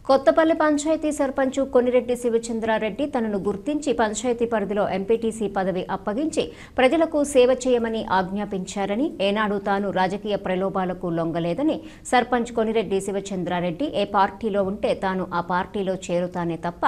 కొత్తపల్లి పంచాయతీ సర్పంచ్ కొనిరెడ్డి శివచంద్రారెడ్డి తనను గుర్తించి పంచాయతీ పరిధిలో ఎంపీటీసీ పదవి అప్పగించి ప్రజలకు సేవ చేయమని ఆజ్ఞాపించారని, ఏనాడు తాను రాజకీయ ప్రలోభాలకు లొంగలేదని సర్పంచ్ కొనిరెడ్డి శివచంద్రారెడ్డి ఏ పార్టీలో ఉంటే తాను ఆ పార్టీలో చేరుతానే తప్ప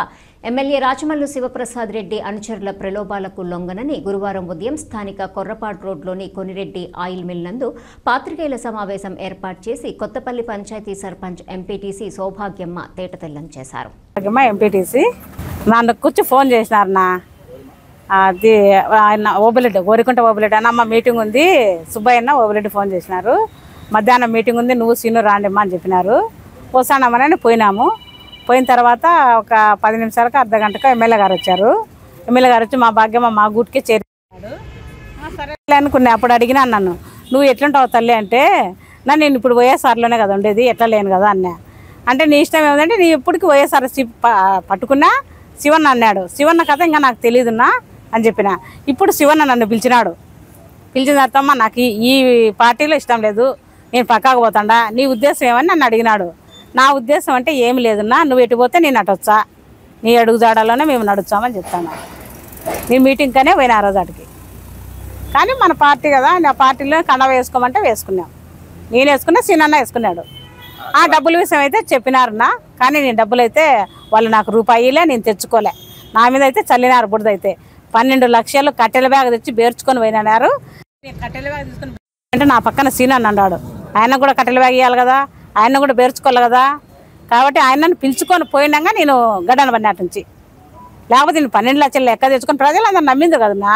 ఎమ్మెల్యే రాచమల్లు శివప్రసాద్ రెడ్డి అనుచరుల ప్రలోభాలకు లొంగనని గురువారం ఉదయం స్థానిక కొర్రపాడు రోడ్లోని కొనిరెడ్డి ఆయిల్ మిల్ నందు పాత్రికేయుల సమావేశం ఏర్పాటు చేసి కొత్తపల్లి పంచాయతీ సర్పంచ్ ఎంపీటీసీ సౌభాగ్యమ్మ తేటతెల్లం చేశారు. ఎంపీటీసీ నన్ను కూర్చో ఫోన్ చేసినారన్నా, అది ఆయన ఓబులెడ్డి గోరికుంట ఓబులెడ్డి అన్న మీటింగ్ ఉంది, సుబ్బయ్యన్న ఓబులెడ్డి ఫోన్ చేసినారు. మధ్యాహ్నం మీటింగ్ ఉంది, నువ్వు సీను రాండిమ్మా అని చెప్పినారు. వస్తానమ్మని పోయినాము. పోయిన తర్వాత ఒక 10 నిమిషాలకు అర్ధ గంటకు ఎమ్మెల్యే గారు వచ్చారు. ఎమ్మెల్యే గారు వచ్చి మా భాగ్యమ్మ మా గూటికే చేరినాడు. సరే అనుకున్నా. అప్పుడు అడిగినా నన్ను, నువ్వు ఎట్లుంటావు తల్లి అంటే, నేను ఇప్పుడు వైఎస్ఆర్లోనే కదా ఉండేది, ఎట్లా లేను కదా అన్నా. అంటే నీ ఇష్టం ఏమిటంటే నీ ఎప్పటికీ వైఎస్ఆర్ పట్టుకున్నా శివన్న అన్నాడు. శివన్న కథ ఇంకా నాకు తెలియదున్నా అని చెప్పిన. ఇప్పుడు శివన్న నన్ను పిలిచినాడు. పిలిచిన తర్వాత నాకు ఈ పార్టీలో ఇష్టం లేదు, నేను పక్కాకు పోతాడా, నీ ఉద్దేశం ఏమని నన్ను అడిగినాడు. నా ఉద్దేశం అంటే ఏమి లేదున్నా, నువ్వు ఎటు పోతే నేను అటొచ్చా, నీ అడుగుజాడలోనే మేము నడుచామని చెప్తాను. నీ మీటింగ్ కానీ పోయిన ఆ రోజు అటుకి. కానీ మన పార్టీ కదా, నా పార్టీలో కండవ వేసుకోమంటే వేసుకున్నాం. నేను వేసుకున్నా, సీనన్న వేసుకున్నాడు. ఆ డబ్బుల విషయం అయితే చెప్పినారన్నా, కానీ నేను డబ్బులు అయితే వాళ్ళు నాకు రూపాయిలే, నేను తెచ్చుకోలే. నా మీద అయితే చల్లినారు బుడదైతే. 12 లక్షలు కట్టెల బ్యాగ్ తెచ్చి బేర్చుకొని పోయినారు. కట్టెల బ్యాగ్ తీసుకొని అంటే నా పక్కన సీనన్న అన్నాడు, ఆయన కూడా కట్టెల బ్యాగ్ ఇవ్వాలి కదా, ఆయన కూడా బేర్చుకోవాలి కదా. కాబట్టి ఆయనను పిలుచుకొని పోయినాక నేను గడ్డన పడినట్టు నుంచి, లేకపోతే నేను 12 లక్షలు లెక్క తెచ్చుకొని ప్రజలు అందరూ నమ్మింది కదన్నా.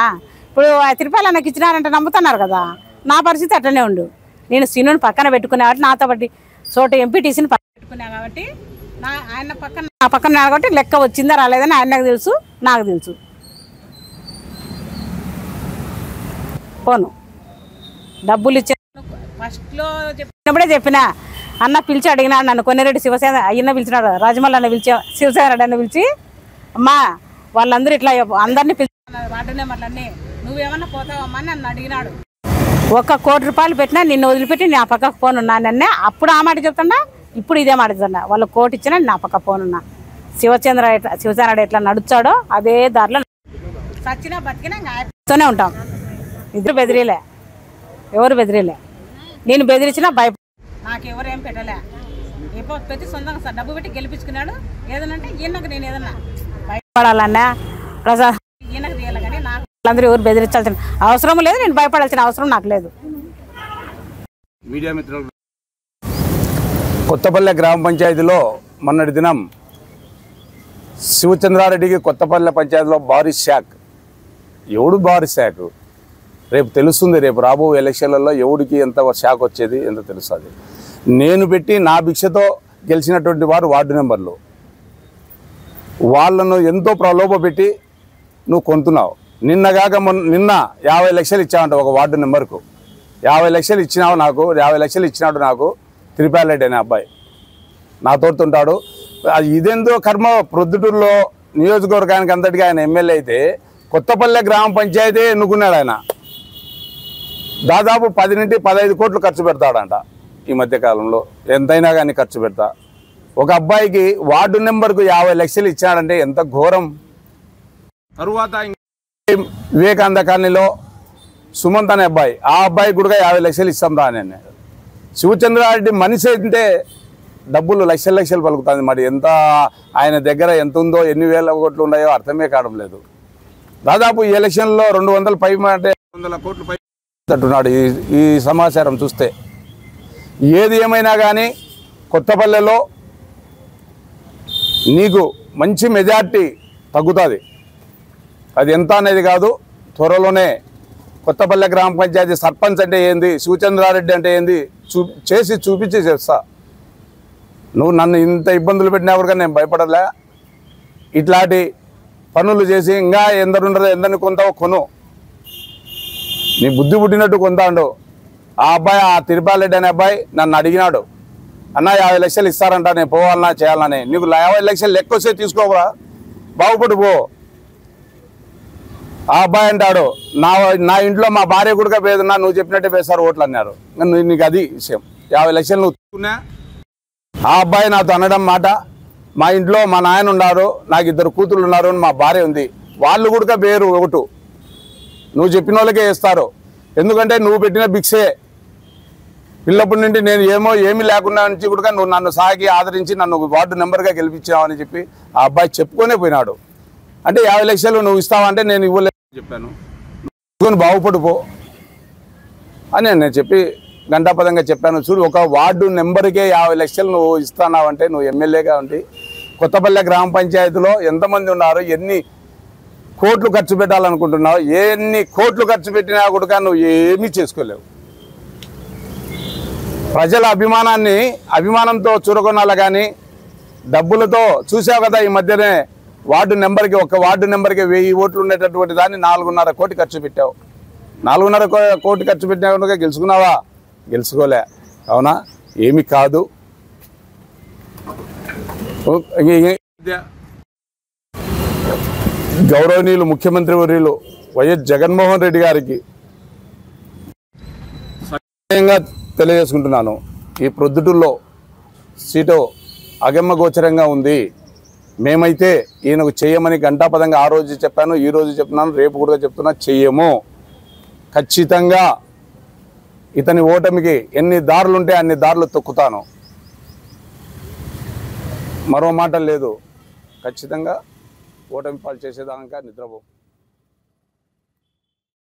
ఇప్పుడు తిరుపతి నాకు ఇచ్చినారంటే నమ్ముతున్నారు కదా. నా పరిస్థితి అట్లనే ఉండు. నేను సీనుని పక్కన పెట్టుకున్నా కాబట్టి, నాతో బట్టి చోట ఎంపీటీసీని పక్కన పెట్టుకున్నా కాబట్టి, ఆయన పక్కన నా పక్కన కాబట్టి లెక్క వచ్చిందా రాలేదని ఆయనకు తెలుసు, నాకు తెలుసు. పోను డబ్బులు ఇచ్చే ఫస్ట్లో చెప్పినప్పుడే చెప్పినా, అన్న పిలిచి అడిగినాడు నన్ను. కొన్నిరెడ్డి శివసేన అయ్యన్న పిలిచినాడు, రాజమల్లి అన్న పిలిచి, శివసేన రెడ్డి అన్న పిలిచి, అమ్మా వాళ్ళందరూ ఇట్లా అందరినీ పిలిచినారు వార్డు నెంబర్లన్నీ, నువ్వేమన్నా పోతావమ్మా అని నన్ను అడిగినాడు. 1 కోటి రూపాయలు పెట్టినా నిన్ను వదిలిపెట్టి నా పక్కకు పోనున్నా నన్నే. అప్పుడు ఆ మాట చెప్తున్నా, ఇప్పుడు ఇదే మాట చెప్తున్నా. వాళ్ళు కోటి ఇచ్చినా నా పక్క పోనున్నా. శివసేన ఎట్లా నడుచాడో అదే దారిలో సచ్చినా బతికినా ఆయనతోనే ఉంటాం. ఇద్దరు బెదిరిలే, ఎవరు బెదిరిలే. నేను బెదిరించినా భయపడ, నాకు ఎవరు ఏం పెట్టలే. ఎప్పుడు పెట్టి సొంతంగా సార్ డబ్బు పెట్టి గెలిపించుకున్నాడు. ఏదనంటే ఈయనకు నేను ఏదన్నా భయపడాలన్నా ప్రసాద్ ఈయనకు తీయాలి, కానీ నాకు అందరూ ఎవరు బెదిరించాల్సిన అవసరం లేదు, నేను భయపడాల్సిన అవసరం నాకు లేదు. మీడియా మిత్రులు, కొత్తపల్లె గ్రామ పంచాయతీలో మొన్నటి దినం శివచంద్రారెడ్డికి కొత్తపల్లె పంచాయతీలో భారీ షాక్. ఎవడు భారీ షాక్ రేపు తెలుస్తుంది. రేపు రాబో ఎలక్షన్లలో ఎవడికి ఎంత షాక్ వచ్చేది ఎంత తెలుస్తుంది. నేను పెట్టి నా భిక్షతో గెలిచినటువంటి వారు వార్డు నెంబర్లు, వాళ్ళను ఎంతో ప్రలోభ పెట్టి నువ్వు కొంటున్నావు. నిన్న 50 లక్షలు ఇచ్చావంట ఒక వార్డు నెంబర్కు. 50 లక్షలు ఇచ్చినావు నాకు, 50 లక్షలు ఇచ్చినాడు నాకు తిరుపాలరెడ్డి అనే అబ్బాయి, నాతోడుతుంటాడు. ఇదేందో కర్మ. ప్రొద్దుటూరులో నియోజకవర్గానికి అంతటిగా ఆయన ఎమ్మెల్యే అయితే, కొత్తపల్లె గ్రామ పంచాయతీ ఎన్నుకున్నాడు ఆయన. దాదాపు 10 నుండి 15 కోట్లు ఖర్చు పెడతాడంట ఈ మధ్యకాలంలో. ఎంతైనా కానీ ఖర్చు పెడతా. ఒక అబ్బాయికి వార్డు నెంబర్కు 50 లక్షలు ఇచ్చాడంటే ఎంత ఘోరం. తరువాత వివేకానంద కాలనీలో సుమంత్ అనే అబ్బాయి, ఆ అబ్బాయికి కూడా 50 లక్షలు ఇస్తాం రా అని అన్నాడు. శివచంద్రారెడ్డి మనిషి అయితే డబ్బులు లక్షలు పలుకుతుంది. మరి ఎంత ఆయన దగ్గర ఎంత ఉందో, ఎన్ని వేల కోట్లు ఉన్నాయో అర్థమే కావడం లేదు. దాదాపు ఈ ఎలక్షన్లో 200 పై అంటే 200 కోట్లు పై అంటున్నాడు ఈ సమాచారం చూస్తే. ఏది ఏమైనా కానీ కొత్తపల్లెలో నీకు మంచి మెజార్టీ తగ్గుతుంది. అది ఎంత అనేది కాదు. త్వరలోనే కొత్తపల్లె గ్రామ పంచాయతీ సర్పంచ్ అంటే ఏంది, శివచంద్రారెడ్డి అంటే ఏంది చేసి చూపించి చేస్తా. నువ్వు నన్ను ఇంత ఇబ్బందులు పెట్టినప్పుడు కానీ నేను భయపడలే. ఇట్లాంటి పనులు చేసి ఇంకా ఎందరిని కొంటావో కొను, నీ బుద్ధి పుట్టినట్టు కొంటాడు. ఆ అబ్బాయి, ఆ తిరుపాలరెడ్డి అనే అబ్బాయి నన్ను అడిగినాడు, అన్న 50 లక్షలు ఇస్తారంట, నేను పోవాలన్నా చేయాలని. నీకు 50 లక్షలు లెక్క వస్తే తీసుకోవరా, బాగుపడు పో. ఆ అబ్బాయి అంటాడు, నా ఇంట్లో మా భార్య కూడా పేదన్నా, నువ్వు చెప్పినట్టే వేస్తారు ఓట్లు అన్నారు. నీకు అది విషయం. 50 లక్షలు నువ్వు తీసుకున్నా. ఆ అబ్బాయి నాతో అనడం మాట, మా ఇంట్లో మా నాయన ఉన్నారు, నాకు 2 కూతుళ్ళు ఉన్నారు, మా భార్య ఉంది. వాళ్ళు కూడా వేరు ఒకటి. నువ్వు చెప్పిన వాళ్ళకే వేస్తారు. ఎందుకంటే నువ్వు పెట్టిన భిక్షే. పిల్లప్పటి నుండి నేను ఏమీ లేకుండా నుంచి కూడా నువ్వు నన్ను సాగి ఆదరించి నన్ను వార్డు నెంబర్గా గెలిపించావని చెప్పి ఆ అబ్బాయి చెప్పుకొనే పోయినాడు. అంటే 50 లక్షలు నువ్వు ఇస్తావంటే నేను ఇవ్వలేదని చెప్పాను. బాగుపడిపో అని నేను చెప్పి గంటాపదంగా చెప్పాను. చూడు, ఒక వార్డు నెంబర్కే 50 లక్షలు నువ్వు ఇస్తున్నావంటే నువ్వు ఎమ్మెల్యేగా ఉండి కొత్తపల్లె గ్రామ పంచాయతీలో ఎంతమంది ఉన్నారు, ఎన్ని కోట్లు ఖర్చు పెట్టాలనుకుంటున్నావు, ఎన్ని కోట్లు ఖర్చు పెట్టినా కూడా నువ్వు ఏమీ చేసుకోలేవు. ప్రజల అభిమానంతో చూరగొనాలి కానీ డబ్బులతో చూసావు కదా. ఈ మధ్యనే ఒక వార్డు నెంబర్కి 1000 ఓట్లు ఉండేటటువంటి దాన్ని 4.5 కోటి ఖర్చు పెట్టావు. 4.5 కోటి ఖర్చు పెట్టినా గెలుచుకున్నావా? గెలుచుకోలే. అవునా? ఏమి కాదు. గౌరవనీయులు ముఖ్యమంత్రి వర్యులు వైఎస్ జగన్మోహన్ రెడ్డి గారికి సత్యంగా తెలియజేసుకుంటున్నాను, ఈ ప్రొద్దుటూరులో సీటు అగమ్య గోచరంగా ఉంది. మేమైతే ఈయనకు చేయమని గంటాపదంగా ఆ రోజు చెప్పాను, ఈ రోజు చెప్తున్నాను, రేపు కూడా చెప్తున్నా, చెయ్యము. ఖచ్చితంగా ఇతని ఓటమికి ఎన్ని దారులుంటే అన్ని దారులు తొక్కుతాను. మరో మాట లేదు. ఖచ్చితంగా ఓటమి పాలు చేసేదాకా నిద్రపో.